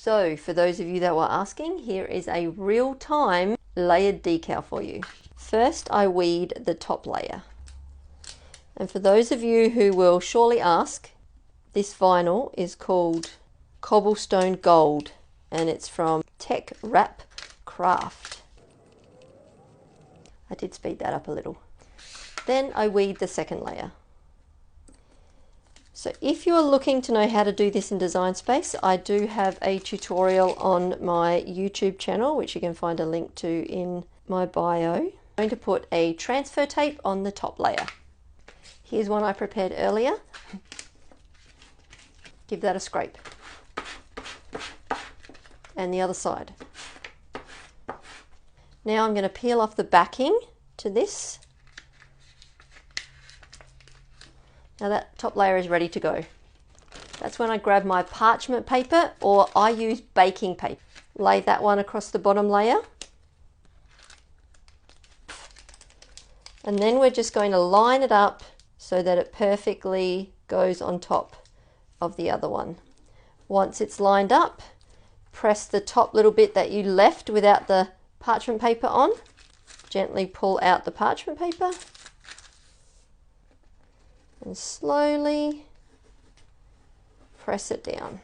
So for those of you that were asking, here is a real-time layered decal for you. First, I weed the top layer. And for those of you who will surely ask, this vinyl is called Cobblestone Gold, and it's from Tech Wrap Craft. I did speed that up a little. Then I weed the second layer. So if you're looking to know how to do this in Design Space, I do have a tutorial on my YouTube channel, which you can find a link to in my bio. I'm going to put a transfer tape on the top layer. Here's one I prepared earlier. Give that a scrape. And the other side. Now I'm going to peel off the backing to this. Now that top layer is ready to go. That's when I grab my parchment paper, or I use baking paper. Lay that one across the bottom layer. And then we're just going to line it up so that it perfectly goes on top of the other one. Once it's lined up, press the top little bit that you left without the parchment paper on. Gently pull out the parchment paper. And slowly press it down.